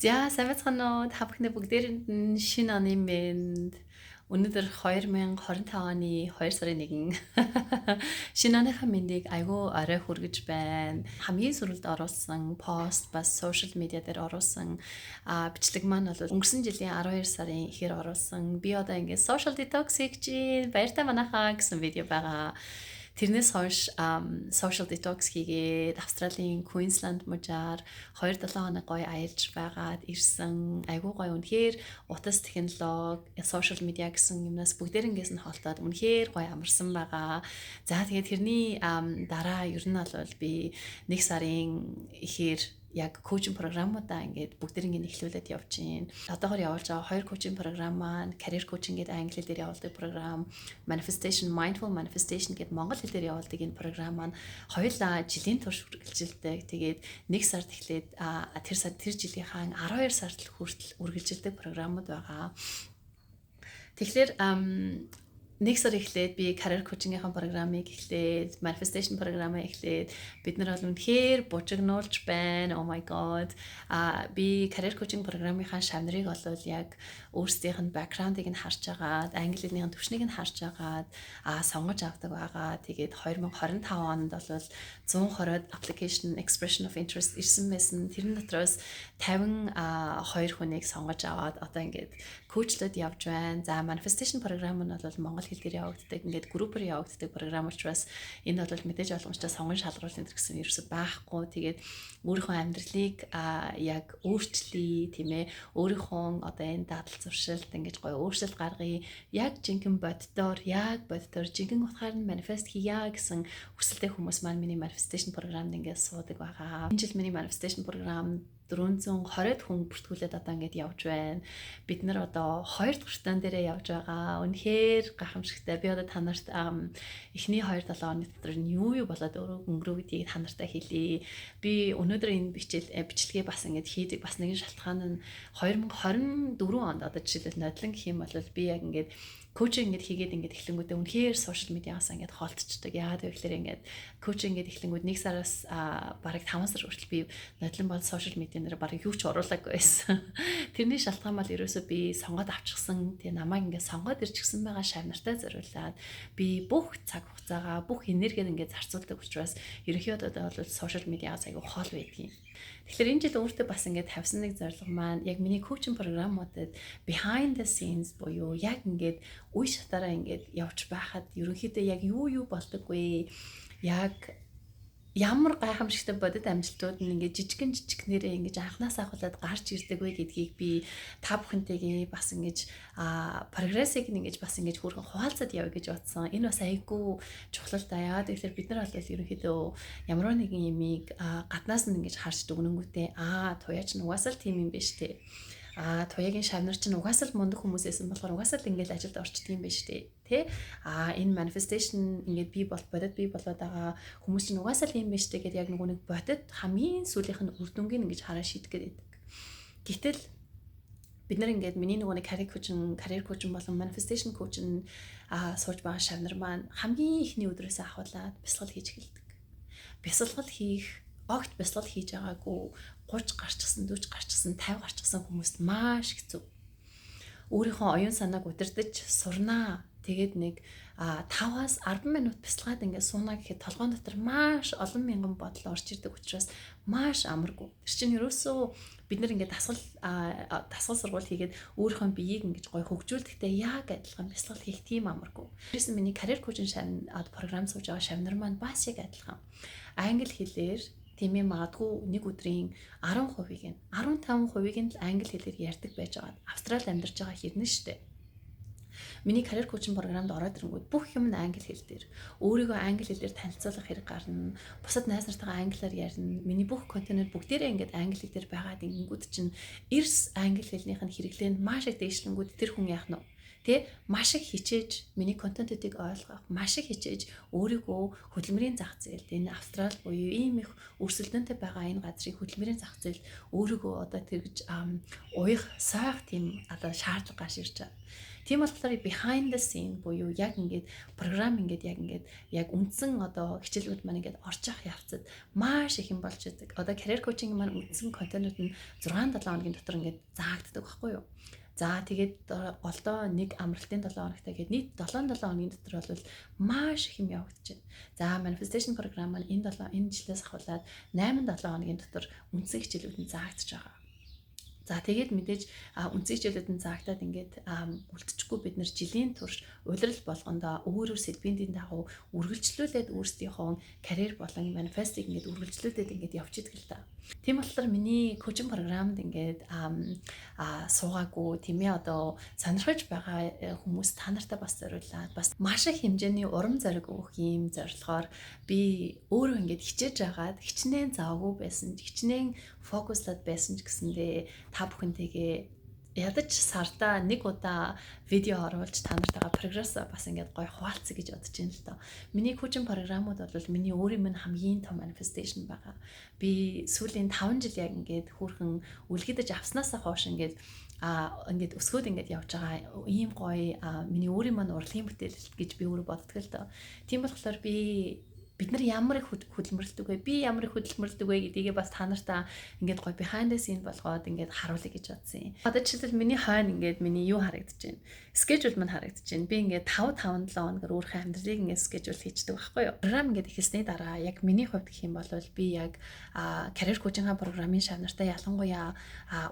За сайн байцгаана уу? Та бүхэндээ бүгдээрэнд нь шинэ оны мэнд. Өнөөдөр 2025 оны 2 сарын 1. Шинэ оныхаа мэндийг айгүй орой хүргэж байна. Хамгийн сүүлд оруулсан пост бас сошиал медиа дээр оруулсан бичлэг маань бол өнгөрсөн жилийн 12 сарын эхээр оруулсан. Би одоо ингээд social detox хийж байна. Баяртай манайхаа гэсэн видео байгаа. Тэрнээс хойш social detox хийгээд Австралийн Queensland мужаар 2-7 хоног гоё аялж байгаад ирсэн. Айгуу гоё үнэхээр утас технологи, social media гэсэн юмнаас бүгдээрэнгээс нь холдоод үнэхээр гоё амарсан байгаа. За тэгээд тэрний дараа ер нь бол би 1 сарын эхээр яг коучинг програмуудаа ингээд бүгдэрийг эхлүүлээд явж байна. Одоогоор явуулж байгаа 2 коучинг програм маань career coaching гэдэг англи хэл дээр явуулдаг програм, manifestation mindful manifestation гэдэг монгол хэл дээр явуулдаг энэ програм маань хоёулаа жилийн турш үргэлжилдэг. Тэгээд 1 сард эхлээд тэр жилийнхаа 12 сард хүртэл үргэлжилдэг програмууд байгаа. Тэгэхээр 1 сар эхлээд би career coaching-ийн програмыг эхлээд, manifestation програмыг эхлээд бид нар бол үнэхээр бужигнуулж байна. Oh my god. Би career coaching програмынхаа шавнарыг бол яг өөрсдийнх нь background-ыг нь харж агаад, англи хэлний төвшнийг нь харж агаад сонгож авдаг байгаа. Тэгээд 2025 онд бол 120-од application expression of interest ирсэн байсан. Тэрэн дотроос 52 хүнийг сонгож аваад одоо ингээд коучлоод явж байна. За manifestation програм нь бол монгол хэл дээр явагддаг. Ингээд группээр явагддаг програм учраас энэ бол мэдээж ойлгомжтой сонгон шалгаруулсан гэсэн ерөөсөй байхгүй. Тэгээд өөрийнхөө амьдралыг яг өөрчлөе, тийм ээ. Өөрийнхөө одоо энэ дадал зуршилд ингэж гоё өөрчлөлт гаргая. Яг жинхэнэ боддоор жинхэнэ утгаар нь манифест хийя гэсэн хүсэлтэй хүмүүс маань миний manifestation програмд ингээд суудаг байгаа. Энэ жил миний manifestation програм 420-д хүн бүртгүүлээд одоо ингээд явж байна. Бид нар одоо 2 дахь стан дээрээ явж байгаа. Үнэхээр гайхамшигтай. Би одоо та нарт эхний 2-7 оны дотор нь юу болоод өнгөрөө гэдгийг та нартай хэлье. Би өнөөдөр энэ бичлэгээ бас ингээд хийдэг бас нэгэн шалтгаан нь 2024 онд одоо жишээлбэл нодлон гэх юм бол би яг ингээд коучинг хийгээд эхлэнгүүтээ үнэхээр сошиал медиагаас ингээд холтчдаг. Яагаад вэ гэхээр ингээд коучинг эхлэнгүүд 1 сараас бараг 5 сар хүртэл би нодлон бол сошиал медиа нэр бараг юу ч оруулаагүй байсан. Тэрний шалтгаан бол ерөөсөө би сонгоод авчихсан. Тэгээ намайг ингээд сонгоод ирчихсэн байгаа шавнартай зориулаад би бүх цаг хугацаагаа бүх энергийг ингээд зарцуулдаг учраас ерөнхийдөө бол сошиал медиагаас айгүй хол байдгийн. Тэгэхээр энэ жил өөртөө бас ингээд тавьсан нэг зорилго маань яг миний коучинг програмуудад behind the scenes буюу яг ингээд үе шатаараа ингээд явж байхад ерөнхийдөө яг юу болдоггүй. Яг ямар гайхамшигтай бодит амжилтууд нь ингээд жижигнэрээ ингээд анханаас ахуулаад гарч ирдэг вэ гэдгийг би та бүхэнтэйгээ бас ингээд прогрессыг ингээд бас ингээд хүрхэн хуваалцаад явъя гэж бодсон. Энэ бас айгүй чухал даяа. Тэгэхээр бид нар бол ерөнхийдөө ямар нэгэн юмыг гаднаас нь ингээд харж дүгнэнгүүтээ туяач нь угаасаа л тийм юм биш үү? Туяагийн шавнар чинь угаасаа л мундаг хүмүүсээсэн болохоор угаасаа л ингээд ажилд орчдөг юм байна шүү дээ. Тэ? Энэ manifestation ингээд би болоод байгаа хүмүүс чинь угаасаа л юм байна шүү дээ гэдэг яг нэг бодод хамгийн сүүлийнх нь үр дүнгийн ингэж хараа шийдгээд байдаг. Гэтэл бид нар ингээд миний нэг career coach болон manifestation coach сууж байгаа шавнар маань хамгийн ихний өдрөөсөө ахуулаад бясалгал хийж эхэлдэг. Огт бясалгал хийж байгаагүй 30 гарчсан, 40 гарчсан, 50 гарчсан хүмүүст маш хэцүү. Өөрийнхөө оюун санааг удирдах сурнаа. Тэгээд нэг 5-аас 10 минут бясалгаад ингээд суунаа гэхэд толгойн дотор маш олон мянган бодол орж ирдэг учраас маш амаргүй. Тэр чинь ерөөсөө бид нар ингээд дасгал сургууль хийгээд өөрийнхөө биеийг ингэж гоё хөгжүүлэхдээ яг адилхан бясалгал хийх тийм амаргүй. Тэрээс миний career coaching програм сууж байгаа шавнар маань бас яг адилхан. Англи хэлээр тийм ээ магадгүй нэг өдрийн 10%-ийг нь 15%-ийг нь англи хэлээр ярьдаг байж байгаа. Австрали амьдарч байгаа хэрнээ штэ. Миний career coaching програмд ороод ирэнгүүт бүх юм нь англи хэл дээр. Өөрийгөө англи хэлээр танилцуулах хэрэг гарна. Бусад найз нартайгаа англиар ярина. Миний бүх контент бүгдээрээ ингээд англи хэлээр байгаад ингэнгүүт чинь эрс англи хэлнийх нь хэрэглээнд маш их дээшлэнгүүд тэр хүн яах нь вэ? Тэ маш их хичээж миний контентуудыг ойлгох, маш их хичээж өөрийгөө хөдөлмөрийн зах зээлд энэ Австрал буюу ийм их өрсөлдөөнтэй байгаа энэ газрын хөдөлмөрийн зах зээлд өөрийгөө одоо тэргэж уях, сойх тийм одоо шаардлага гарч ирж байгаа. Тийм болохоор behind the scene буюу яг ингээд програм ингээд яг үндсэн одоо хичээлүүд маань ингээд орж явах явцад маш их юм болж идэг. Одоо career coaching маань үндсэн контентууд нь 6-7 хоногийн дотор ингээд заагддаг байхгүй юу? За тэгээд голдоо нэг амралтын 7 хоногтай гээд нийт 7 хоногийн дотор бол маш их юм явагдаж байна. За manifestation програм маань энэ жилээс ахуулаад 8-7 хоногийн дотор үндсэн хичээлүүд нь заагдаж байгаа. За тэгээд мэдээж үндсэн хичээлүүд нь заагдаад ингээд үлдчихгүй бид нар жилийн турш улирал болгондоо өөр сэдвийн дагуу үргэлжлүүлээд өөрсдийнхөө карьер болон манифестыг ингээд үргэлжлүүлээд ингээд явж идэг л та. Тийм болохоор миний коучинг програмд ингээд суугаагүй тийм ээ одоо сонирхож байгаа хүмүүс та нартай бас зориулаад бас маш их хэмжээний урам зориг өгөх юм зорилгоор би өөрөө ингээд хичээж агаад хичнээн завгүй байсан хичнээн фокуслаад байсан ч гэсэндээ та бүхэнтэйгээ ядаж сартаа нэг удаа видео оруулж та нартайгаа прогресс бас ингээд гой хуваалцъя гэж бодож байна л доо. Миний коучинг програмууд бол миний өөрийн минь хамгийн том manifestation байгаа. Би сүүлийн 5 жил яг ингээд хүүрхэн үлгэдэж авснаасаа хойш ингээд өсгөөд ингээд явж байгаа ийм гоё миний өөрийн минь урлагийн бүтээл гэж би өөрөө боддог л доо. Тийм болохоор бид нар ямар их хөдөлмөрлөдөг вэ? Би ямар их хөдөлмөрлөдөг вэ гэдгийг бас та нартаа ингээд гоё behind the scene болгоод ингээд харуулъя гэж бодсон юм. Одоо жишээлбэл миний хойно ингээд миний юу харагдаж байна? Schedule маань харагдаж байна. Би ингээд 5-7 хоногор өөрийнхөө амьдралыг ингээд schedule хийчихдэг байхгүй юу? Програм ингээд ихсний дараа яг миний хувьд гэх юм бол би яг career coaching програмын шавнартай ялангуяа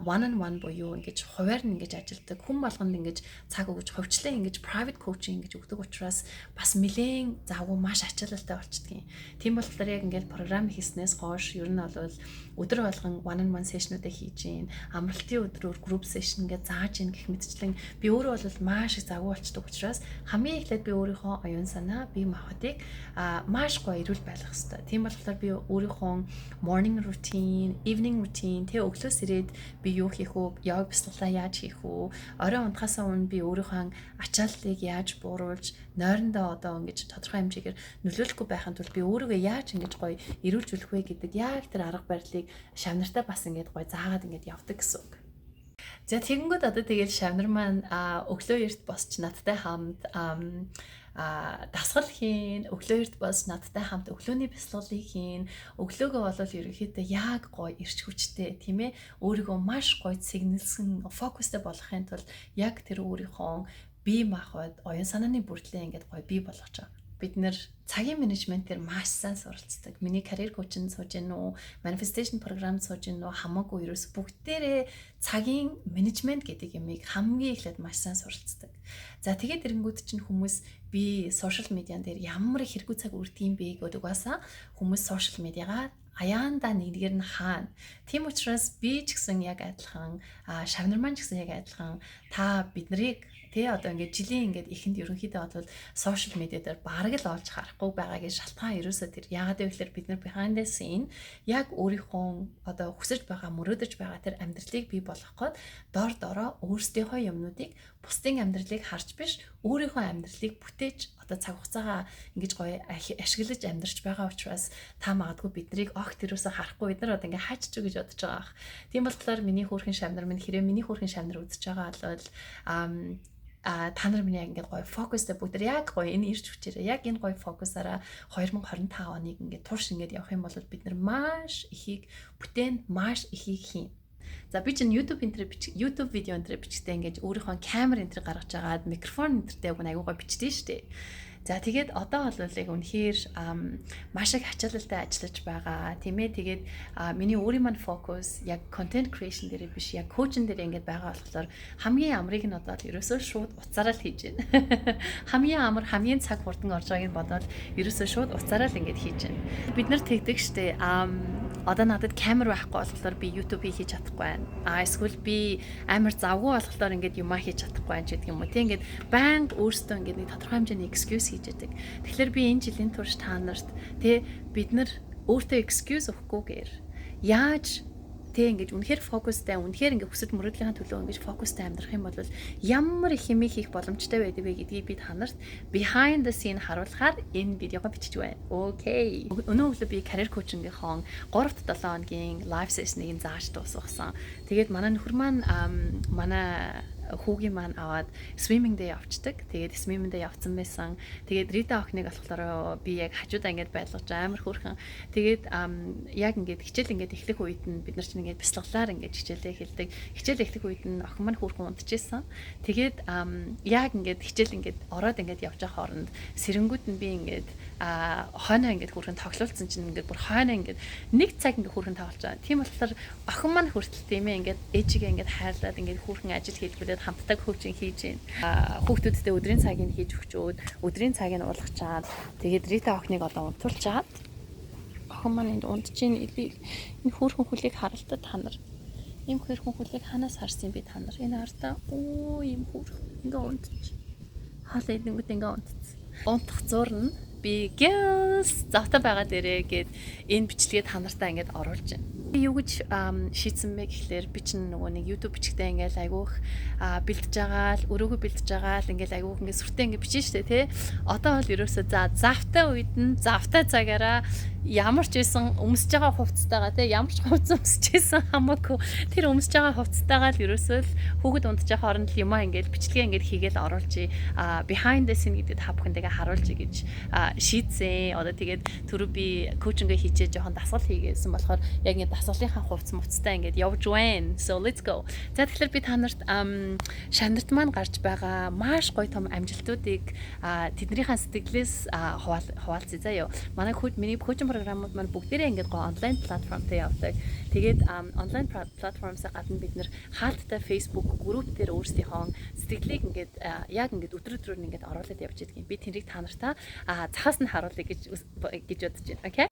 one on one буюу ингээд хуваар нь ингээд ажилтдаг хүн болгонд ингээд цаг өгж хувьчлаа ингээд private coaching гэж өгдөг учраас бас нэлээд завгүй маш ачаалалтай болчихдог. Тийм болохоор яг ингээд програм хийснээс хойш ер нь бол өдөр болгон one on one session-уудыг хийж гин, амралтын өдрөөр group session ингээд зааж гин гэх мэтчлэн би өөрөө бол маш их завгүй болчихдог учраас хамгийн эхлээд би өөрийнхөө оюун санаа, бие махбодыг маш гоё эрүүл байлгах хэрэгтэй. Тийм болохоор би өөрийнхөө morning routine, evening routine тэг өглөөс ирээд би юу хийх вэ? Йог бяцлалаа яаж хийх вэ? Орой унтахаасаа өмнө би өөрийнхөө ачааллыг яаж бууруулж, нойрондоо одоо ингэж тодорхой хэмжээгээр нөлөөлөхгүй байхын тулд би өөрийгөө яаж ингэж гоё эрүүлжүүлэх вэ гэдэг яг тэр арга барилыг шавнартаа бас ингэж гоё заагаад ингэж явдаг гэсэн үг. За тэгэнгүүт одоо тэгэл шавнар маань өглөө эрт босч надтай хамт дасгал хийн, өглөө эрт бос надтай хамт өглөөний бясалгалыг хийн. Өглөөгөө бол ерөнхийдөө яг гоё эрч хүчтэй тийм ээ өөрийгөө маш гоё сигнэлсэн фокустай болгохын тулд яг тэр өөрийнхөө бие махбод оюун санааны бүрдлээ ингээд гоё бий болгож байгаа. Бид нэр цагийн менежментээр маш сайн суралцдаг. Миний career coach-нд сууж гин үү, manifestation програмд сууж гин үү хамаагүй ерөөс бүгдээрээ цагийн менежмент гэдэг юмыг хамгийн эхлээд маш сайн суралцдаг. За тэгээд эрэнгүүд чинь хүмүүс би social media дээр ямар их хэрэггүй цаг үрдэм бэ гэдэг угаасаа хүмүүс social media-гаар аяанда нэгнээр нь хаана. Тийм учраас би ч гэсэн яг адилхан шавнар маань ч гэсэн яг адилхан та бид нарыг тэ одоо ингээд жилийн ингээд ихэнд ерөнхийдөө бол сошиал медиа дээр бараг л олж харахгүй байгаагийн шалтгаан ерөөсөө тэр яагаад вэ гэхээр бид нар behind the scene яг өөрийнхөө одоо хүсэж байгаа мөрөөдөж байгаа тэр амьдралыг бий болгох гээд дор дороо өөрсдийнхөө юмнуудыг бусдын амьдралыг харж биш өөрийнхөө амьдралыг бүтээж одоо цаг хугацаагаа ингэж гоё ашиглаж амьдарч байгаа учраас та магадгүй биднийг огт тэрөөсөө харахгүй бид нар одоо ингээ хайчж гэж бодож байгаа ах. Тийм болохоор миний хөөрхөн шавнар минь хэрэг миний хөөрхөн шавнар үзэж байгаа бол та нар миний яг ингээд гоё фокустай бүгд яг гоё энэ ирч хүчээрээ яг энэ гоё фокусаараа 2025 оныг ингээд турш ингээд явах юм бол бид нар маш ихийг бүтээн маш ихийг хийн. За би чинь YouTube видео энэ бичгтээ ингээд өөрийнхөө камер энэ гаргаж агаад микрофон энтертэй яг аягүй гоё бичдэг шүү дээ. За тэгээд одоо бол яг үнэхээр маш их ачаалалтай ажиллаж байгаа тийм ээ. Тэгээд миний өөрийн маань фокус яг content creation дээр биш яг coaching дээр ингээд байгаа болохоор хамгийн амрыг нь одоо ерөөсөө шууд уцаараа л хийж байна. Хамгийн амар хамгийн цаг хурдан орж байгааг нь бодоод ерөөсөө шууд уцаараа л ингээд хийж байна. Бид нар тэгдэг штэ одоо надад камер байхгүй болохоор би YouTube-ийг хийж чадахгүй байна. Эсвэл би амар завгүй болохоор ингээд юмаа хийж чадахгүй байна ч гэдэг юм уу. Тэг ингээд банк өөртөө ингээд нэг тодорхой хэмжээний excuse хийж яадаг. Тэгэхээр би энэ жилийн турш та нарт бид нар өөртөө excuse өгөхгүйгээр яаж Тэ ингэж үнэхээр фокустай, үнэхээр ингэ хүсэл мөрөөдлийн төлөө ингэж фокустай амьдрах юм бол ямар их хэмээх хийх боломжтой байдаг вэ гэдгийг би та нарт behind the scene харуулахаар энэ видеого бичиж байна. Окей. Өнөө өглөө би career coaching-ийн 3-7 хоногийн live session-ыг зааж дуусгасан. Тэгээд манай нөхөр маань манай хүүгийн маань аваад swimming day явцдаг. Тэгээд swimming day явцсан байсан. Тэгээд Рита охиныг болохоор би яг хажуудаа ингэж байлгаж амар хөөрхөн. Тэгээд яг ингэж хичээл ингэж эхлэх үед нь бид нар чинь ингэж бяцлаглаар ингэж хичээлээ хэлдэг. Хичээл эхлэх үед нь охин маань хөөрхөн унтчихсан. Тэгээд яг ингэж хичээл ингэж ороод ингэж явж байгаа хооронд сэрэнгүүд нь би ингэж хойноо ингэж хөөрхөн тоглуулсан чинь ингэж бүр хойноо ингэж нэг цаг ингэж хөөрхөн тоглож байгаа. Тийм болохоор охин маань хүртэл тийм ээ ингэж ээжигээ ингэж хайрлаад ингэж хөөрхөн ажил хийлгүүлээд хамтдаг коучинг хийж байна. Хүүхдүүдтэй өдрийн цагийг хийж өгчөөд өдрийн цагийг уулгачаад тэгээд Рита охиныг одоо унтуулчаад охин маань энд унтчихин би энэ хөөрхөн хүлийг харалтаа та нар. Ийм хөөрхөн хүлийг ханаас харсан би та нар. Энэ артаа ийм хөөрхөн ингээ унтчих. Хаалт эдэнгүүд ингээ унтцсан. Унтах зурна би гэс завтаа байгаа дээрээ гээд энэ бичлэгээ та нартаа ингээд оруулж байна. Юу гэж шийдсэн бэ гэхлээр би чинь нөгөө нэг YouTube бичгтээ ингээл айгүйх бэлдэж байгаа л өрөөгөө бэлдэж байгаа л ингээл айгүйх ингээд сүртэй ингээд бичэн штэ тий. Одоо бол ерөөсөө за завтай үед нь завтай цагаараа ямар ч байсан өмсөж байгаа хувцастайгаа тий ямар ч хувцас өмсөж байсан хамаагүй тэр өмсөж байгаа хувцастайгаа л ерөөсөө л хүүхэд унтж байгаа хооронд л юмаа ингээд бичлэгээ ингээд хийгээл оруулж behind the scene гэдэг та бүхэндээ харуулж гэж шийдсэн. Одоо тэгээд түрүү би коучингээ хийчээ жоохон дасгал хийгээсэн болохоор яг ингээд дасгалынхаа хувцас муцтай ингээд явж байна. So let's go. За тэгэхээр би та нарт шанарт маань гарч байгаа маш гоё том амжилтуудыг тэднийхээ сэтгэлээс хуваалцъя заяа. Манай миний коучинг програмууд маань бүгдээрээ ингээд гоё онлайн платформтой явдаг. Тэгээд онлайн платформоос гадна бид нэр хаалттай Facebook групп дээр өөрсдийнхөө сэтгэлийг ингээд яг ингээд өдөр өдрөөр ингээд оруулаад явж байдаг юм. Би тэрийг та нартаа цахаас нь харуулъя гэж бодож байна. Окей?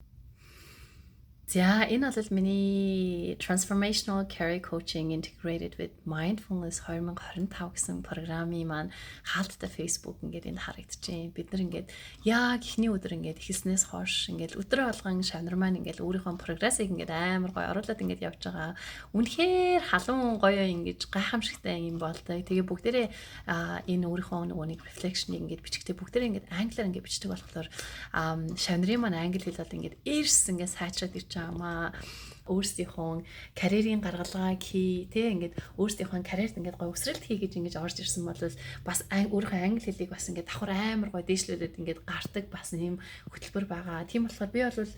За энэ бол миний Transformational Career Coaching Integrated with Mindfulness 2025 гэсэн програмын маань хаалттай Facebook ингээд энд харагдчихээн. Бид нар ингээд яг эхний өдөр ингээд эхэлснээс хойш ингээд өдрө болгон шавнар маань ингээд өөрийнхөө прогрессыг ингээд амар гоё оруулаад ингээд явж байгаа. Үнэхээр халуун гоё ингээд гайхамшигтай юм болдог. Тэгээ бүгдээрээ энэ өөрийнхөө нөгөө нэг reflection-ыг ингээд бичгтээ бүгдээрээ ингээд англиар ингээд бичдэг болохоор шавнарын маань англи хэл бол ингээд эрс ингээд сайжраад ирж маа өөрсдийнхөө карьерийн гаргалгаа хий тэ ингээд өөрсдийнхөө карьерт ингээд гоё өсрэлт хий гэж ингэж орж ирсэн бол бас өөрийнхөө англи хэлийг бас ингээд давхар амар гоё дээшлүүлээд ингээд гардаг бас ийм хөтөлбөр байгаа. Тийм болохоор би бол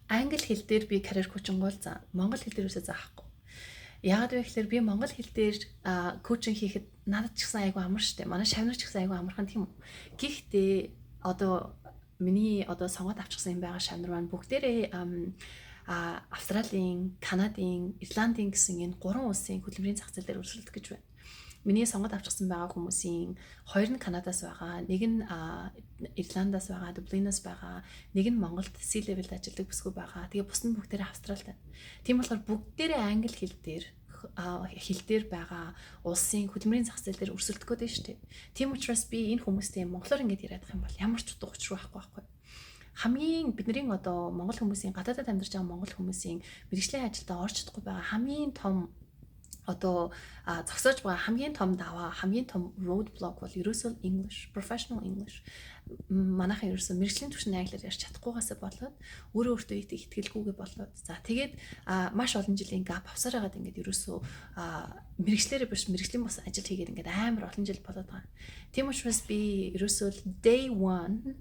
англи хэл дээр би карьер коучинг бол за монгол хэл дээр үсээ заахгүй. Яагаад вэ гэхээр би монгол хэл дээр коучинг хийхэд надад ч гэсэн айгүй амар штэ. Манай шавнар ч гэсэн айгүй амархан тийм үү. Гэхдээ одоо миний одоо сонгоод авчихсан юм байгаа шавнар маань бүгдээрээ Австралийн, Канадын, Ирландын гэсэн энэ 3 улсын хөдөлмөрийн зах зээл дээр өрсөлдөх гэж байна. Миний сонгоод авчихсан байгаа хүмүүсийн 2 нь Канадаас байгаа, 1 нь Ирландаас байгаа, Дублинаас байгаа, 1 нь Монголд C-level ажилладаг бүсгүй байгаа. Тэгээ бус нь бүгдээрээ Австралид байна. Тийм болохоор бүгдээрээ англи хэл дээр байгаа улсын хөдөлмөрийн зах зээл дээр өрсөлдөх гээд байна шүү дээ. Тийм учраас би энэ хүмүүстэй монголоор ингэж яриадах юм бол ямар ч утга учир байхгүй. Хамгийн бидний одоо монгол хүмүүсийн гадаадд амьдарч байгаа монгол хүмүүсийн мэргэжлийн ажилдаа орж чадахгүй байгаа хамгийн том одоо зогсоож байгаа хамгийн том даваа, хамгийн том road block бол ерөөсөө English, professional English. Манайхан ерөөсөө мэргэжлийн түвшинд англиар ярьж чадахгүйгээс болоод өөртөө итгэлгүйгээ болоод за тэгээд маш олон жилийн gap авсаар хагаад ингээд ерөөсөө мэргэжлэрээ биш мэргэжлийн бас ажил хийгээд ингээд амар олон жил болоод байгаа. Тийм учраас би ерөөсөө day 1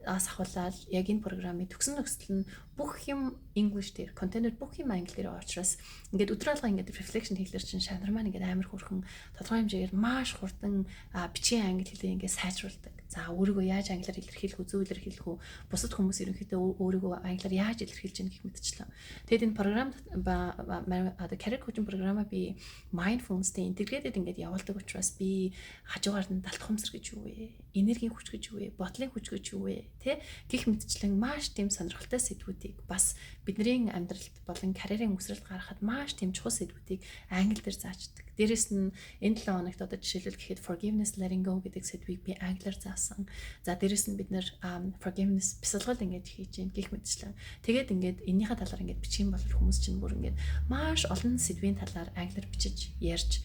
асахуулаад яг энэ програмыг төгсөн нөхцөл нь бүх юм English дээр, контейнер бүх юм англи дээр учраас ингээд өдөр алга ингээд reflection хийлэр чинь шанар маань ингээд амар хөрхөн тодорхой хэмжээгээр маш хурдан бичгийн англи хэлээ ингээд сайжруулдаг. За өөрийгөө яаж англиар илэрхийлэх үү, зөв илэрхийлэх үү, бусад хүмүүс ерөнхийдөө өөрийгөө англиар яаж илэрхийлж гэх мэтчлээ. Тэгэд энэ програмд одоо career coaching програмаа би mindfulness-тэй integrated ингээд явуулдаг учраас би хажуугаар нь далтхамсар гэж юу вэ? Энергийн хүч гэж юу вэ? Бодлын хүч гэж юу вэ? Тэ гэх мэтчлэн маш тийм сонирхолтой сэдвүүдийг бас бидний амьдралд болон карьерийн өсрэлт гаргахад маш тийм чухал сэдвүүдийг англи дээр заачдаг. Дээрэс нь энэ 7 хоногт одоо жишээлбэл гэхэд forgiveness letting go гэдэг сэдвийг би англиар заасан. За дээрэс нь бид нэр forgiveness бясалгал ингэж хийж гин гих мэтчлэн. Тэгээд ингээд эннийхээ талаар ингээд бичих юм бол хүмүүс чинь бүр ингээд маш олон сэдвийн талаар англиар бичиж ярьж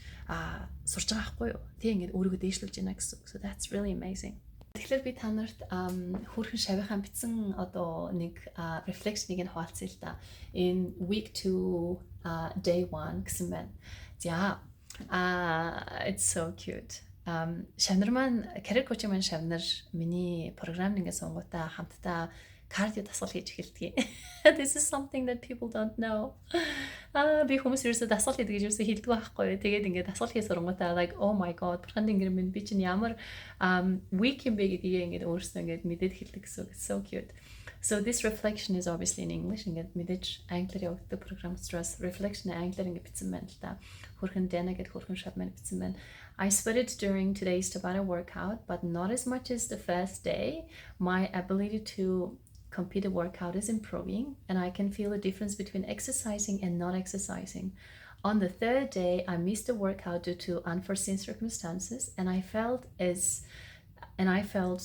сурч байгаа байхгүй юу. Тэг ингээд өөрийгөө дээшлүүлж байна гэсэн. So that's really amazing. Тэгэхээр би та нарт хүүхэн шавийнхаа бичсэн одоо нэг reflection-ыг нь хуваалцъя л да. In week 2 day 1 гэсэн байна. За it's so cute. Шавнар маань career coach маань шавнар миний програм ингээд сонгуудаа хамтдаа кардио дасгал хийж эхэлдэг. This is something that people don't know. Би хүмүүс ерөөсөө дасгал хийдэг гэж ерөөсөө хэлдэг байхгүй. Тэгээд ингээд дасгал хийж сурангуудаа like oh my god бурханд ингээд минь би чинь ямар weak юм бэ гэдгийг ингээд өөрөөсөө ингээд мэдээд хэлдэг гэсэн. It's so cute. So this reflection is obviously in English. Ингээд мэдээж англиар явагддаг програм учраас reflection англиар ингээд бичсэн байна л да. Хөрхөн Dana гэд хөрхөн шав маань бичсэн байна. I sweated during today's Tabata workout, but not as much as the first day. My ability to complete a workout is improving, and I can feel the difference between exercising and not exercising. On the third day, I missed the workout due to unforeseen circumstances, and I felt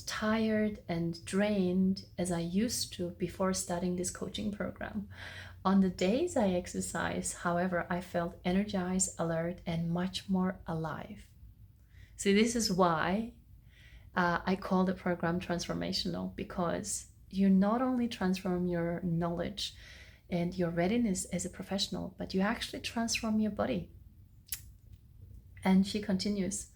tired and drained as I used to before starting this coaching program. On the days I exercise, however, I felt energized, alert, and much more alive. So this is why I call the program transformational, because you not only transform your knowledge and your readiness as a professional, but you actually transform your body. And she continues,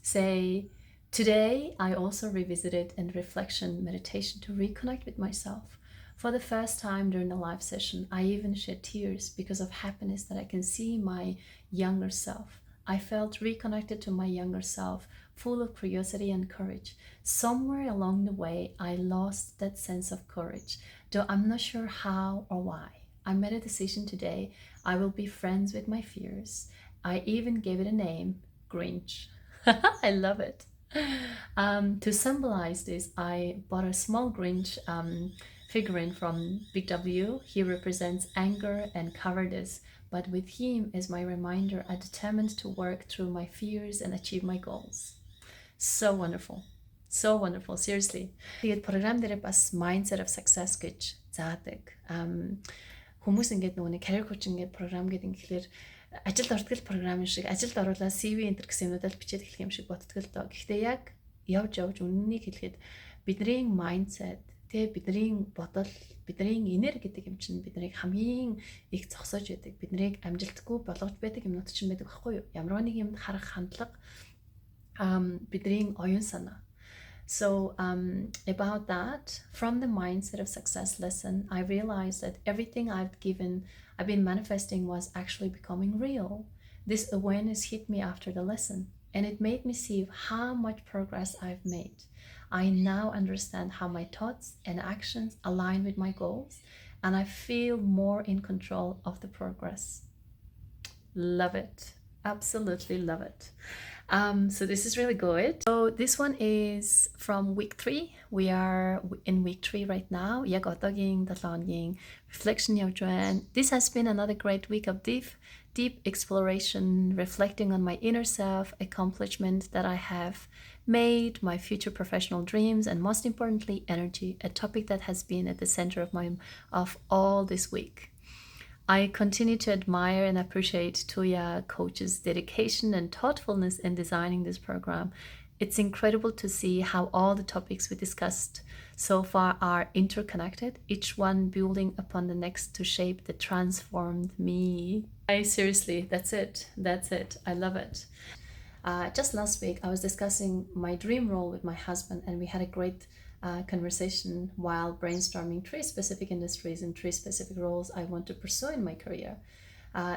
say, today I also revisited and reflection meditation to reconnect with myself. For the first time during a live session, I even shed tears because of happiness that I can see my younger self. I felt reconnected to my younger self, full of curiosity and courage. Somewhere along the way, I lost that sense of courage, though I'm not sure how or why. I made a decision today. I will be friends with my fears. I even gave it a name, Grinch. I love it. To symbolize this, I bought a small Grinch figurine from Big W. He represents anger and cowardice, but with him as my reminder, I determined to work through my fears and achieve my goals. So wonderful. So wonderful. Seriously. Тэгээд програм дээр бас mindset of success гэж заадаг. Хүмүүс ингээд нөгөө нэг career coaching гэдэг програм гэдэг ингээд ажилд ортгол програм шиг ажилд оруулаад CV энтер гэсэн юмудаа бичээд эхлэх юм шиг боддог л доо. Гэхдээ яг явж үннийг хэлэхэд бидний mindset, тэгээ бидний бодол, бидний энерги гэдэг юм чинь биднийг хамгийн их зогсоож байдаг. Биднийг амжилтгүй болгож байдаг юмнууд чинь байдаг байхгүй юу? Ямар нэг юмд харах хандлага бидний оюун санаа. So about that, from the mindset of success lesson, I realized that everything I've been manifesting was actually becoming real. This awareness hit me after the lesson, and it made me see how much progress I've made. I now understand how my thoughts and actions align with my goals, and I feel more in control of the progress. Love it. Absolutely love it. So this is really good. So this one is from week 3. We are in week 3 right now. Яг одоогийн 7 хоногийн reflection явж байна. This has been another great week of deep exploration, reflecting on my inner self, accomplishment that I have made, my future professional dreams, and most importantly, energy, a topic that has been at the center of all this week. I continue to admire and appreciate Tuya Coach's dedication and thoughtfulness in designing this program. It's incredible to see how all the topics we discussed so far are interconnected, each one building upon the next to shape the transformed me. Seriously, that's it. I love it. Just last week, I was discussing my dream role with my husband, and we had a great conversation while brainstorming 3 specific industries and 3 specific roles I want to pursue in my career.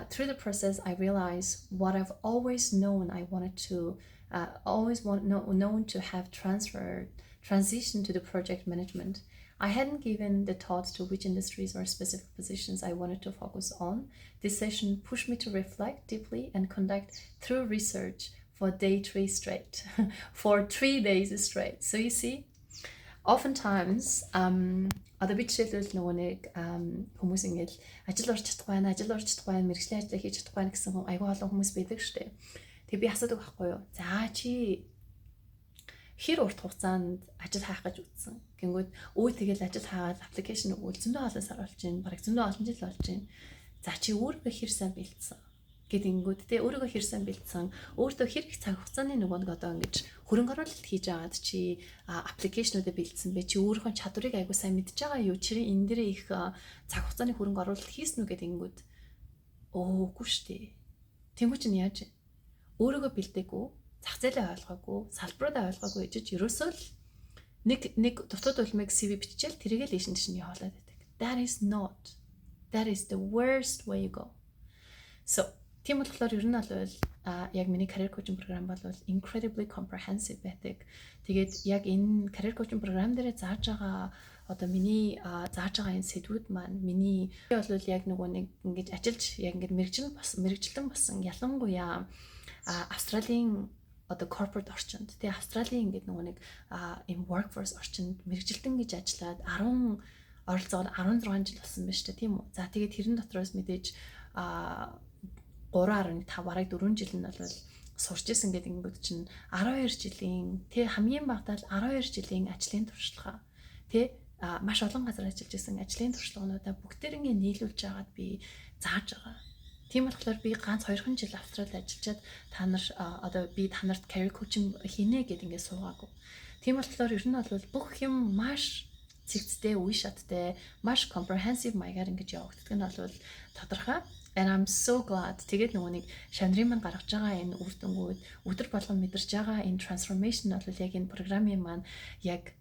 Through the process, I realized what I've always known I wanted to, known to have transition to the project management. I hadn't given the thought to which industries or specific positions I wanted to focus on. This session pushed me to reflect deeply and conduct thorough research for day 3 straight, for 3 days straight. So you see, oftentimes одоо би жишээлбэл нөгөө нэг хүмүүс ингэж ажил орж чадахгүй байна, мэргэжлийн ажил хийж чадахгүй байна гэсэн айгүй олон хүмүүс байдаг шүү дээ. Тэгээ би асуудаг байхгүй юу? За чи хэр урт хугацаанд ажил хаах гэж үзсэн. Гингүүд тэгэл ажил хаагаад аппликейшн өгвөл зөндөө олон сар болж байна. Бараг зөндөө олон жил болж байна. За чи өөрийгөө хэр сайн бэлдсэн гэдэнгүүд те өөрийгөө хэр сайн бэлдсэн өөртөө хэр их цаг хугацааны нөгөө нэг одоо ингэж хөрөнгө оруулалт хийж агаад чи аппликейшнуудаа бэлдсэн бэ чи өөрийнхөө чадварыг айгуу сайн мэдж байгаа юу чи энэ дээрээ их цаг хугацааны хөрөнгө оруулалт хийсэн үү гэдэнгүүд өөгүй штэ тэнгуү чинь яаж өөрийгөө бэлдээгүй зах зээлээ ойлгоогүй салбаруудаа ойлгоогүй гэж ерөөсөө л нэг дутууд улмыг CV биччихэл тэрийгээ л ийшин чинь явуулаад байдаг. That is the worst way you go. So тийм болохоор ер нь бол яг миний career coaching program бол incredibly comprehensive байдаг. Тэгээд яг энэ career coaching program дээр зааж байгаа одоо миний зааж байгаа энэ сэдвүүд маань миний бол яг нөгөө нэг ингэж ажиллаж яг ингэж мэрэгчлэн болсон ялангуяа Австралийн одоо corporate орчинд тэгээ Австралийн ингээд нөгөө нэг энэ workforce орчинд мэрэгжилтэн гэж ажиллаад 10 оролцоогоор 16 жил болсон байна шүү дээ тийм үү. За тэгээд тэрэн дотроос мэдээж 3.5 бараг 4 жил нь бол сурч исэн гэдэг ингээд чинь 12 жилийн хамгийн багтаал 12 жилийн ажлын туршлага маш олон газар ажиллаж исэн ажлын туршлагаудаа бүгдээрээ нийлүүлж агаад би зааж байгаа. Тийм болохоор би ганц 2 жил Австралид ажиллаад та нар одоо би та нарт career coaching хийнэ гэдэг ингээд суугаагүй. Тийм болохоор ер нь бол бүх юм маш цэгцтэй, үе шаттай, маш comprehensive маягаар ингэж явагддаг нь бол тодорхой. And I'm so glad. Тэгээд нөгөө нэг шандрын маань гаргаж байгаа энэ үр дүнгууд өдөр болгон мэдэрч байгаа энэ transformation бол яг энэ програмын маань яг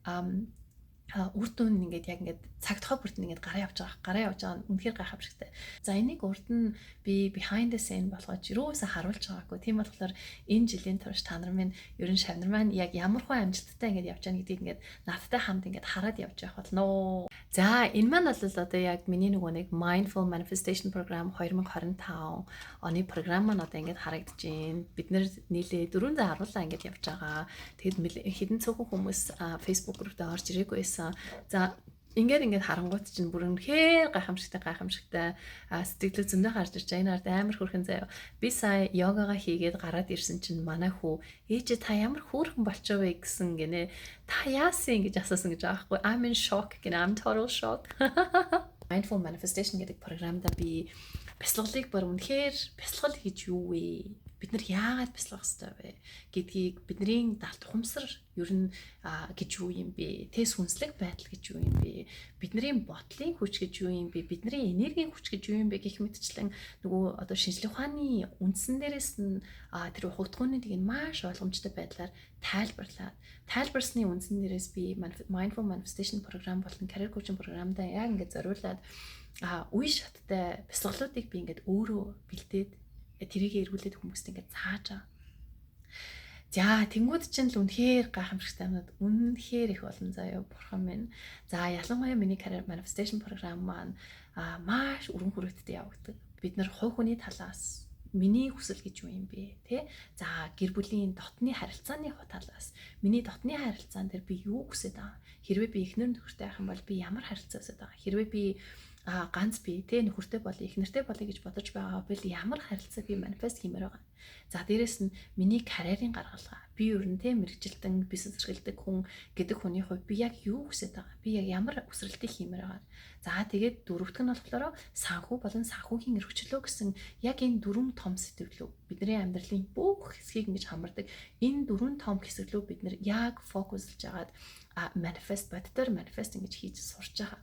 үр дүн ингээд яг ингээд цагтхаа бүрт ингээд гараа явж байгаа үнэхээр гайхамшигтай. За энийг урд нь би behind the scene болгож юусаа харуулж байгаагүй. Тийм болохоор энэ жилийн турш та нар минь ерөн шавнар маань яг ямар хөө амжилттай ингээд явж байгаа гэдгийг ингээд надтай хамт ингээд хараад явж явах болно. За энэ маань бол одоо яг миний нөгөө нэг mindful manifestation program 2025 оны програм маань одоо ингээд харагдаж байна. Бид нэр нийлээ 400 харуулаа ингээд явж байгаа. Тэгэд хэдэн цөөхөн хүмүүс Facebook group дээр орж ирээгүй байсан. За ингээд харангуут чинь бүр үнэхээр гайхамшигтай сэтгэлд зөндөө гарч ирж байгаа. Энэ ард амар хөрхэн заяа. Би сая йогагаа хийгээд гараад ирсэн чинь манай хүү ээжээ та ямар хөөрхөн болчоо вэ гэсэн гинэ. Та яасан гэж асуусан гэж байгаа байхгүй. I'm in shock гинэ. I'm total shock. Mindful manifestation гэдэг програмда би бяцлаглыг бүр үнэхээр бяцлал гэж юу вэ? Бид нар яагаад бяцлах ёстой вэ гэдгийг бидний далд ухамсар ер нь гэж юу юм бэ? Тэ сүнслэг байдал гэж юу юм бэ? Бидний бодлын хүч гэж юу юм бэ? Бидний энергийн хүч гэж юу юм бэ гэх мэтчлэн нөгөө одоо шинжлэх ухааны үндсэн дээрээс нь тэр ухагдхууны тийг маш ойлгомжтой байдлаар тайлбарсны үндсэн дээрээс би mindful manifestation program болон career coaching програмдаа яг ингээд зориулаад үе шаттай бяцлаглуудыг би ингээд өөрөө бэлдээд тэрийг эргүүлээд хүмүүст ингээд цааж байгаа. За тэнгууд чинь л үнэхээр гайхамшигтай юмнууд үнэхээр их олон заяа бурхан минь. За ялангуяа миний career manifestation program маань маш өргөн хүрээтэй явагддаг. Бид нар хувь хүний талаас миний хүсэл гэж юу юм бэ те? За гэр бүлийн дотны харилцааны талаас миний дотны харилцаан дээр би юу хүсэж байгаа? Хэрвээ би эхнэр нөхөртэй байх юм бол би ямар харилцаа хүсэж байгаа? Хэрвээ би ганц би тэ нөхөртэй болъё эхнэртэй болъё гэж бодож байгаа бол ямар харилцаа би манифест хиймээр байгаа. За дээрэс нь миний карьерийн гаргалгаа би ер нь тэ мэрэгжилтэн бизнес эрхэлдэг хүн гэдэг хүний хувьд би яг юу хүсэж байгаа? Би яг ямар өсрэлтийг хиймээр байгаа. За тэгээд дөрөвдөг нь болохоор санхүү болон санхүүгийн өргөчлөө гэсэн яг энэ дөрвөн том сэдвлүү бидний амьдралын бүх хэсгийг ингэж хамардаг. Энэ дөрвөн том хэсэглүү бид нэр яг фокуслж агаад манифест боддоор манифест ингэж хийж сурч байгаа.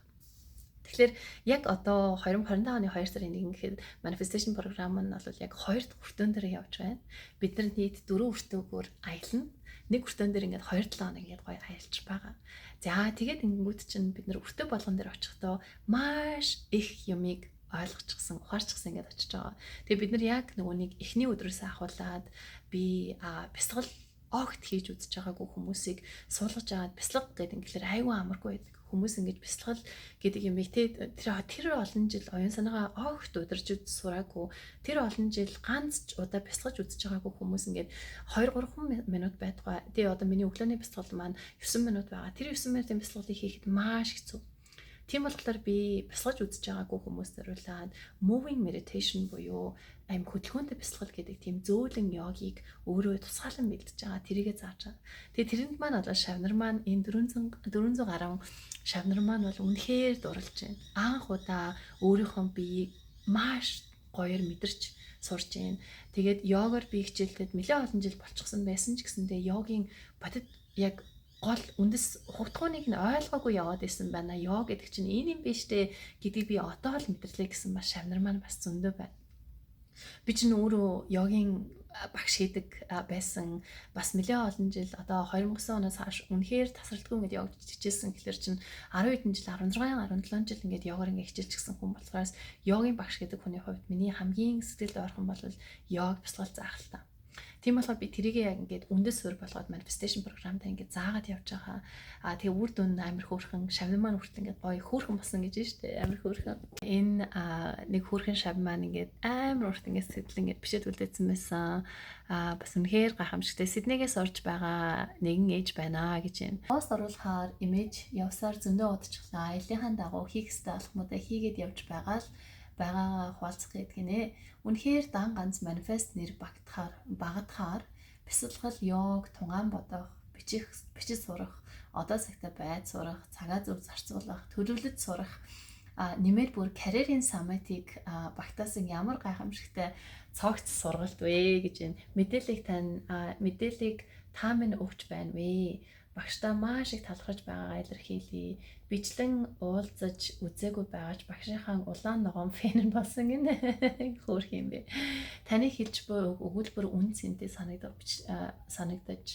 Тэгэхээр яг одоо 2025 оны 2 сарын 1 гэхэд manifestation програм нь бол яг 2 дахь хүртээн дээр явж байна. Бид нар нийт 4 хүртээгөөр аялна. Нэг хүртээн дээр ингээд 2-7 хоног ингээд гоё аялж байгаа. За тэгээд ингэнгүүт чинь бид нар хүртээ болгон дээр очихдоо маш их юмыг ойлгочихсан, ухаарчихсан ингээд очиж байгаа. Тэгээд бид нар яг нөгөө нэг эхний өдрөөсөө ахуулаад би бясалгал огт хийж үзэж байгаагүй хүмүүсийг суулгаж аваад бяцлаг гэдэг ингээр айгүй амаргүй байдаг. Хүмүүс ингэж бяцлал гэдэг юм их тэр олон жил оюун санаагаа огт удирж сураагүй тэр олон жил ганц удаа бяцлагж үзэж байгаагүй хүмүүс ингээд 2-3 минут байдгаа. Тэгээ одоо миний өглөөний бяцлал маань 9 минут байгаа. Тэр 9 минутын бяцлагыг хийхэд маш хэцүү. Тийм болохоор би бясалгаж үзэж байгаагүй хүмүүст зориулаад moving meditation буюу аим хөдөлгөөнтэй бясалгал гэдэг тийм зөөлөн йогийг өөрөө тусгаалan бэлдэж байгаа. Тэрийгэ зааж байгаа. Тэгээ тэрэнд маань бол шавнар маань энэ 400 гаруй шавнар маань бол үнэхээр дурлж байна. Анх удаа өөрийнхөө биеийг маш гоёор мэдэрч сурж байна. Тэгээд йогоор би хичээлдээд нэлээд олон жил болчихсон байсан ч гэсэндээ йогийн бодит яг гол үндэс хугтгууныг нь ойлгоогүй яваад исэн байна. Йог гэдэг чинь энэ юм биш дээ гэдгийг би одоо л мэдэрлээ гэсэн бас шавнар маань бас зөндөө байна. Би чинь өөрөө йогийн багш хийдэг байсан. Бас нэлээд олон жил одоо 2009 оноос хойш үнэхээр тасралтгүй ингээд йог хичээсэн гэхэлэр чинь 10 хэдэн жил 16 17 жил ингээд йогоор ингээд хичээлж гисэн хүн болохоос йогийн багш гэдэг хүний хувьд миний хамгийн сэтгэлд орхон бол йог бясалгал заах л та. Тийм болохоор би тэрийгээ яг ингээд үндэс суурь болгоод manifestation програмтай ингээд заагаад явж байгаа. Тэгээ үр дүн амар хөөрхөн шавны маань хүртэл ингээд гоё хөөрхөн болсон гэж байна шүү дээ. Амар хөөрхөн. Энэ нэг хөөрхөн шав маань ингээд амар урт ингээд сэтэл ингээд бишээд үлдээсэн байсан. Бас үнэхээр гайхамшигтай. Сиднейгээс орж байгаа нэгэн ээж байна гэж байна. Пост оруулахаар имиж явсаар зөндөө удажглаа. Аяллахын дагуу хийх ёстой алхмуудаа хийгээд явж байгаа л байгаагаа хуваалцах гэдэг гинэ. Үнэхээр дан ганц манифест нэр багтахаар бясалгал, йог, тунгаан бодох, бичиж сурах, одоо цагтаа байд сурах, цагаа зөв зарцуулах, төлөвлөж сурах, нэмээд бүр карьерийн саммитыг багтаасан ямар гайхамшигтай цогц сургалт вэ гэж байна. Мэдээллийг та минь өгч байна вэ. Багштай маш их талархаж байгаагаа илэрхийлье. Бичлэн уулзаж үзээгүй байгаач багшийнхаа улаан ногоон фэн болсон гинэ. Хөөх юм бэ. Таны хэлж буй өгүүлбэр үн цэнтэй санагдаж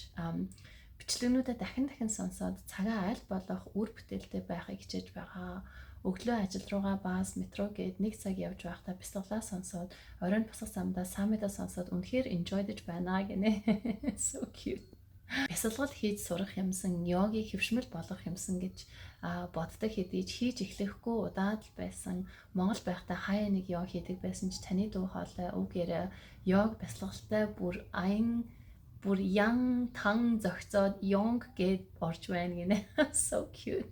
бичлэгнүүдэд дахин сонсоод цагаа аль болох үр бүтээлтэй байхыг хичээж байгаа. Өглөө ажил руугаа баас метро гээд 1 цаг явж байхдаа бясалгалаа сонсоод оройн босох замдаа саммитаа сонсоод үнэхээр enjoyдж байна гинэ. So cute. Бясалгал хийж сурах юмсан, йогийг хөвшмөл болгох юмсан гэж боддог хэдий хийж эхлэхгүй удаад л байсан. Монгол байхдаа хаяа нэг йог хийдэг байсан ч таны дуу хоолой үг яриа йог бясалгалтай бүр ян тан зөгцөөд йонг гээд орж байна гинэ. So cute.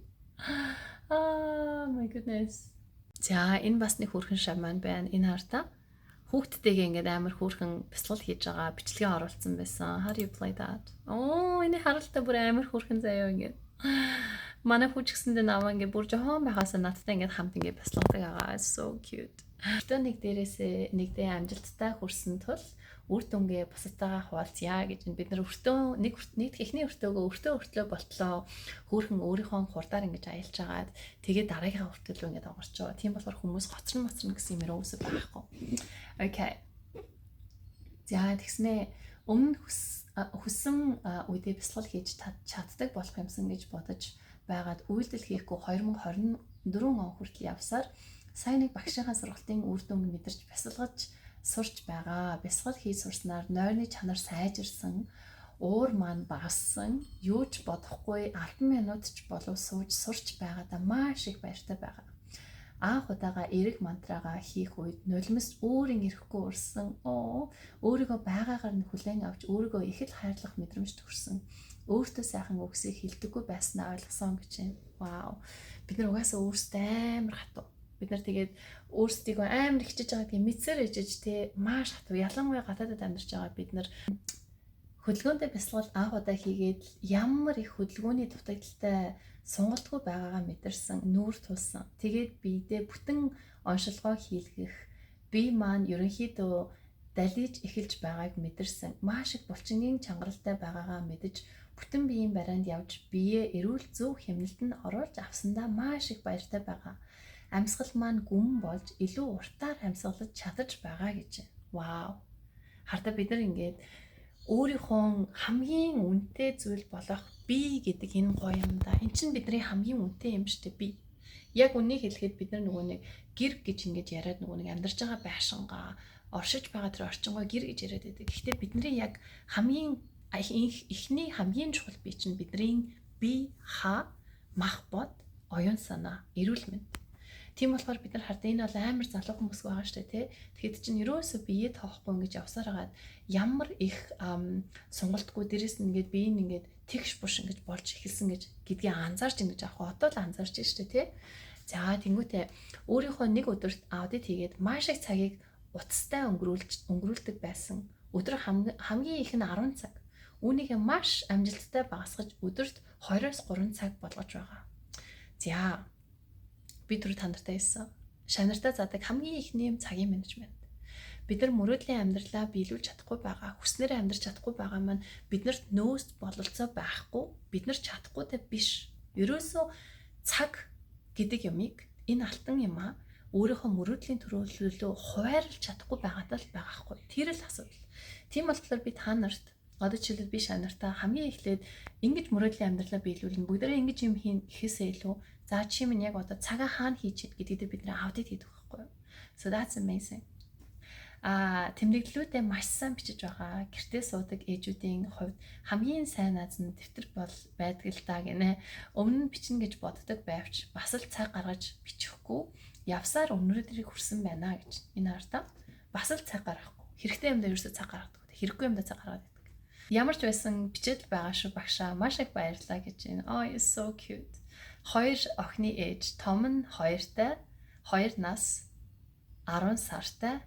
Oh my goodness. За энэ бас нэг хөрхэн шав маань байна. Энэ хартаа хүүхдтэйгээ ингээд амар хөөрхөн бясалгал хийж байгаа бичлэгээ оруулсан байсан. How do you play that? Энэ харалтаа бүр амар хөөрхөн заяа ингээд. Манай хүүч гэсэндээ наваа ингээд бүр жохон байхаас надтай ингээд хамт ингээд бясалгадаг байгаа. So cute. Өөртөө нэг дээрээсээ нэгдээ амжилттай хүрсэн тул үр дүнгээ бусадтайгаа хуваалцъя гэж бид нар эхний өртөө болтлоо хөөрхөн өөрийнхөө хурдаар ингэж аялж агаад тэгээд дараагийнхаа өртөлөө ингэж онгорч байгаа. Тийм болохоор хүмүүс гоцрон гэсэн юм ерөөсөө байхгүй. Окей. За тэгснээ өмнө хүссэн үедээ бясалгал хийж чаддаг болох юмсан гэж бодож байгаад үйлдэл хийхгүй 2024 он хүртэл явсаар сайн нэг багшийнхаа сургалтын үр дүнг мэдэрч бясалгаж сурч байгаа. Бясалгал хийж сурснаар нойрны чанар сайжирсан, уур маань багассан, юу ч бодохгүй 10 минут ч болов сууж сурч байгаадаа маш их баяртай байгаа. Анх удаага эрэг мантрагаа хийх үед нулимс өөрийн ирэхгүй урсан. Өөрийгөө байгаагаар нь хүлээн авч өөрийгөө их л хайрлах мэдрэмж төрсөн. Өөртөө сайхан үгсийг хэлдэггүй байснаа ойлгосон гэж байна. Вау. Бид нар угаасаа өөрсдөө амар хатуу. Бид нар тэгээд өөрсдийгөө амар хичээж байгаа гэдгийг мэдсээр ижиж те маш хатуу. Ялангуяа гадаадд амьдарч байгаа бид нар хөдөлгөөнтэй бясалгал анх удаа хийгээд ямар их хөдөлгөөний дутагдaltaй сонголтгүй байгаагаа мэдэрсэн, нүүр тулсан. Тэгээд биедээ бүтэн оншилгоо хийлгэх, бие маань ерөнхийдөө далиж эхэлж байгааг мэдэрсэн. Маш их булчингийн чангаралтай байгаагаа мэдэж бүтэн биеийн барианд явж биеэ эрүүл зөв хэмнэлтэнд оруулж авсандаа маш их баяртай байгаа. Амьсгал маань гүн болж илүү уртаар амьсгалж чадаж байгаа гэж. Вау. Хардаа бид нар ингээд өөрийнхөө хамгийн үнэтэй зүйл болох би гэдэг энэ гоё юм да. Энд чинь бидний хамгийн үнэтэй юм шүү дээ би. Яг үнийг хэлэхэд бид нар нөгөө нэг гэр гэж ингэж яриад нөгөө нэг амьдарч байгаа байшингаа оршиж байгаа тэр орчингоо гэр гэж яриад байдаг. Гэхдээ бидний яг хамгийн эхний хамгийн чухал бий чинь бидний би мах бод оюун санаа эрүүл мэнд. Тийм болохоор бид нар хардаа энэ бол амар залуу хүмүүс байгаа шүү дээ тий. Тэгэхэд чинь ерөөсөө бие тоохгүй ингэж явсаар хагаад ямар их сонголтгүй дээрэс нь ингээд бие нь ингээд тэгш буш ингэж болж эхэлсэн гэдгийг анзаарч ингэж авах одоо л анзаарч шүү дээ тий. За тэнгуүтээ өөрийнхөө нэг өдөрт аудит хийгээд маш их цагийг утастай өнгөрүүлдэг байсан. Өдөр хамгийн их нь 10 цаг. Үүнийг маш амжилттай багасгаж өдөрт 2-3 цаг болгож байгаа. За би түрүү танартай хэлсэн. Шавнартаа заадаг хамгийн ихний цагийн менежмент. Бид нар мөрөөдлийн амьдралаа биелүүлж чадахгүй байгаа, хүснээрээ амьдрч чадахгүй байгаа маань биднэрт нөөц бололцоо байхгүй, бид нар чадахгүйтэй биш. Ерөөсөө цаг гэдэг юмыг энэ алтан юм аа өөрийнхөө мөрөөдлийн төлөө хуваарлж чадахгүй байгаатай л байгаа хгүй. Тэр л асуудал. Тийм болохоор би та нарт одоо жишээлбэл би шанартаа хамгийн эхлээд ингэж мөрөөдлийн амьдралаа биелүүлнэ. Бүгдээрээ ингэж юм хийн гэхээсээ илүү за чи минь яг одоо цагаа хаана хийж чад гэдэгт бид нэр аудит хийдэг байхгүй юу? So that's amazing. Тэмдэглэлүүдээ маш сайн бичиж байгаа. Гэртээ суудаг ээжүүдийн хувьд хамгийн сайн наз нь дэвтэр бол байдаг л да гинэ. Өмнө нь бичнэ гэж боддог байвч бас л цаг гаргаж бичихгүй явсаар өнөөдрийг хүрсэн байна гэж энэ хартаа бас л цаг гаргахгүй. Хэрэгтэй юмдаа ерөөсөө цаг гаргадаг. Хэрэггүй юмдаа цаг гаргадаг. Ямар ч байсан бичээд байгаа шүү багшаа. Маш их баярлалаа гэж байна. Oh, it's so cute. Хоёр охины ээж, том нь 2-тай, 2 нас, 10 сартай,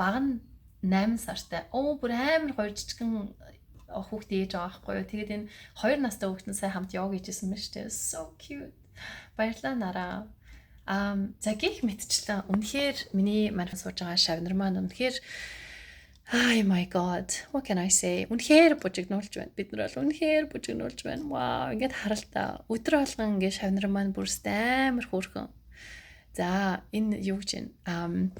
баг нь 8 сартай. Бүр амар хоёр жижигхэн хүүхдээ ээж байгаа байхгүй юу. Тэгээд энэ 2 настай хүүхэд нь сая хамт йог хийжсэн байна шүү дээ. So cute. Баярлалаа нараа. За гих мэтчлэн үнэхээр миний манифест сууж байгаа шавнар маань үнэхээр oh my god, what can I say? Үнэхээр бужигнуулж байна. Бид нар бол үнэхээр бужигнуулж байна. Вау, ингээд харалтаа. Өдөр болгон ингээд шавнар маань бүрст амар хөөрхөн. За, энэ юу гэж байна?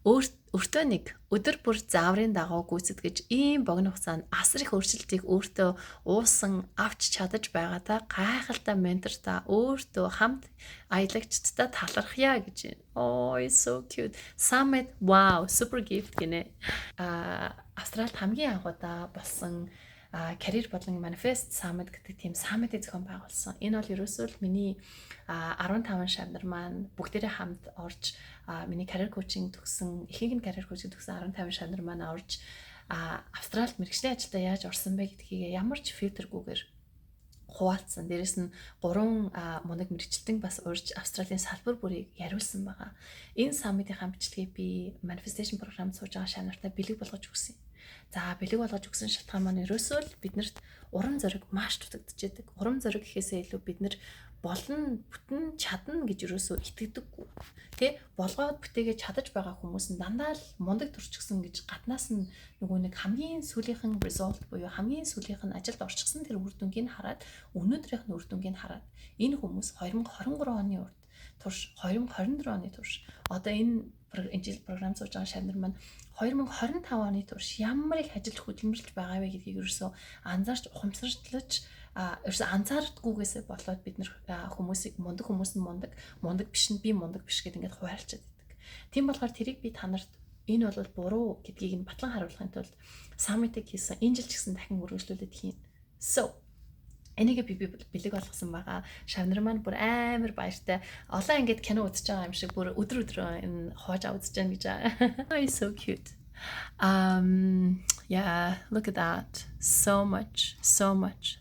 Өөртөө нэг өдөр бүр зааврын дагуу гүйцэтгэж ийм богино хугацаанд асар их өөрчлөлтийг өөртөө уусан авч чадаж байгаадаа гайхалтай ментортай өөртөө хамт аялагчдтай талархъя гэж байна. Oh, it's so cute. Summit, wow, super gift гинэ. Австралид хамгийн анхудаа болсон Career бодлон Manifest Summit гэдэг тийм summit-ийг зохион байгуулсан. Энэ бол ерөөсөө л миний 15 шавнар маань бүгдээрээ хамт орж миний career coaching төгсөн, ихэнх нь career coaching төгсөн 15 шавнар маань орж Австралид мэргэжлийн ажилдаа яаж орсон бэ гэдгийг ямар ч фильтргүйгээр хуваалцсан. Дээрэс нь 3 мундаг мэргэжилтэн бас урьж Австралийн салбар бүрийг яриулсан байгаа. Энэ summit-ийн бичлэгийг би manifestation програмд сууж байгаа шавнартаа бэлэг болгож өгсөн. За бэлэг болгож өгсөн шалтгаан маань ерөөсөө л биднэрт урам зориг маш дутагдчихэдэг. Урам зориг гэхээсээ илүү бид нар болно, бүтэн чадна гэж ерөөсөө итгэдэггүй. Тэ болгоод бүтээгээ чадаж байгаа хүмүүс нь дандаа л мундаг төрчихсөн гэж гаднаас нь нөгөө нэг хамгийн сүүлийнхэн result буюу хамгийн сүүлийнх нь ажилд орчихсон тэр үр дүнгийг хараад өнөөдрийнх нь үр дүнгийг хараад энэ хүмүүс 2023 оны урд турш 2024 оны турш одоо энэ жил програм сууж байгаа шавнар маань 2025 оны турш ямар их ажил хөдөлмөрлж байгаа вэ гэдгийг ерөөсөө анзаарч ухамсарлаж ерөөсөө анзаардгүйгээсээ болоод бид нэр хүмүүсийг мундаг хүмүүс нь мундаг биш нь би мундаг биш гэдээ ингээд хуваарлцаад байдаг. Тийм болохоор тэрийг би та нарт энэ бол буруу гэдгийг нь батлан харуулахын тулд summit-ыг хийсэн. Энэ жил ч гэсэн дахин үргэлжлүүлээд хийн. So энийг би бэлэг болгосон байгаа. Шавнар маань бүр амар баяртай. Олон ингээд кино үзэж байгаа юм шиг бүр өдөр энэ хоож үзэж байна гэж байгаа. It's so cute. Yeah, look at that. So much.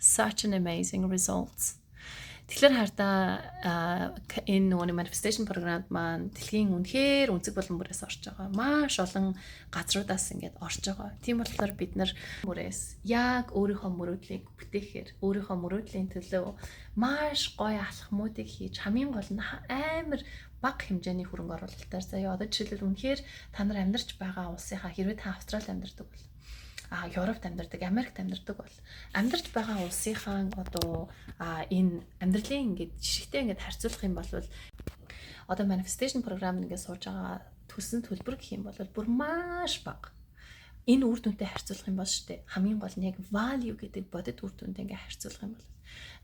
Such an amazing results. Тэгэхээр хардаа энэ нөгөө manifestation програмд маань дэлхийн үнэхээр үнцэг болон бүрээс орж байгаа. Маш олон газруудаас ингээд орж байгаа. Тийм болохоор бид нар бүрээс яг өөрийнхөө мөрөөдлийг бүтээхээр, өөрийнхөө мөрөөдлийн төлөө маш гоё алхмуудыг хийж хамгийн гол нь амар бага хэмжээний хөрөнгө оруулалтаар заяа одоо жишээлбэл үнэхээр та нар амьдарч байгаа улсынхаа хэрвээ та Австралид амьдардаг бол Европт амьдардаг, Америкт амьдардаг бол амьдарч байгаа улсынхаа одоо энэ амьдралын ингээд жишгтэй ингээд харьцуулах юм бол одоо manifestation програм ингээд сууж байгаа төлсөн төлбөр гэх юм бол бүр маш бага. Энэ үр дүнтэй харьцуулах юм бол шүү дээ. Хамгийн гол нь яг value гэдэг бодит үр дүнтэй ингээд харьцуулах юм бол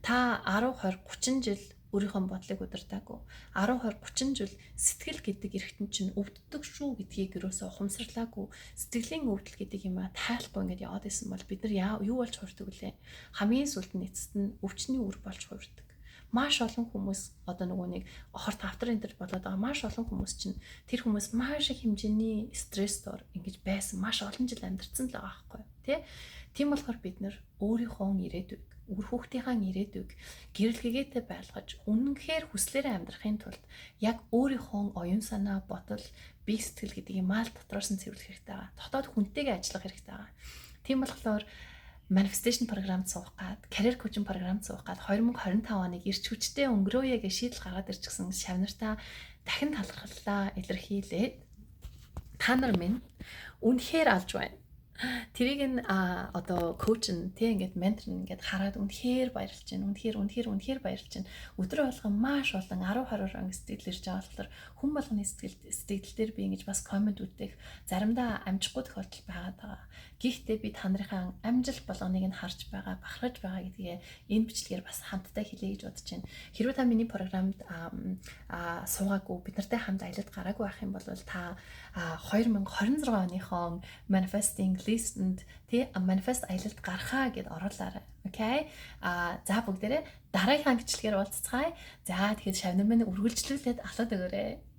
та 10, 20, 30 жил өөрийнхөө бодлыг удирдаагүй 10, 20, 30 жил сэтгэл гэдэг эрхтэн чинь өвддөг шүү гэдгийг юусоо ухамсарлаагүй сэтгэлийн өвдөл гэдэг юм тайлбар ингээд яваад исэн бол бид нар юу болж хуурдаг вүлээ хамгийн сүлд нь эцэст нь өвчний үр болж хуурдаг. Маш олон хүмүүс одоо нөгөө нэг хорт автор энэ төр болоод байгаа маш олон хүмүүс чинь тэр хүмүүс маш их хэмжээний стрессээр ингэж байсан маш олон жил амьдарсан л байгаа байхгүй тий. Тийм болохоор бид нар өөрийнхөө ирээдүйг үр хүүхдийнхаа ирээдүйг гэрэл гэгээтэй байлгаж үнэнхээр хүслээрээ амьдрахын тулд яг өөрийнхөө оюун санаа, бодол, бие сэтгэл гэдгийг мал дотроос нь цэвэрлэх хэрэгтэй байгаа. Дотоод хүнтэйгээ ажиллах хэрэгтэй байгаа. Тийм болохоор manifestation програмд суух гад, career coaching програмд суух гад 2025 оныг ирч хүчтэй өнгөрөөе гэж шийдэл гаргаад ирчихсэн шавнартаа дахин талархлаа илэрхийлээд та нар минь үнэхээр алж байна. Тэрийг нь одоо коуч нь тий ингээд ментор нь ингээд хараад үнэхээр баярлж байна. Үнэхээр баярлж байна. Өдрө болгон маш олон 10 20 анги сэтгэл ирж байгаа болохоор хүн болгоны сэтгэл дээр би ингэж бас коммент үтэх заримдаа амжихгүй тохиолдол байгаад байгаа. Гэхдээ би та нарын амжилт болгоныг нь харж байгаа, бахархаж байгаа гэдгээ энэ бичлэгээр бас хамтдаа хэлье гэж бодож байна. Хэрвээ та миний програмд суугаагүй бид нартай хамт аялалд гараагүй байх юм бол та 2026 оныхон manifesting list-энд тий manifest аялалд гарахаа гэд оруулаарай. Окей. За бүгдээрээ дараагийн бичлэгээр уулзцгаая. За тэгэхээр шавнар минь үргэлжлүүлээд алхаад өгөөрэй.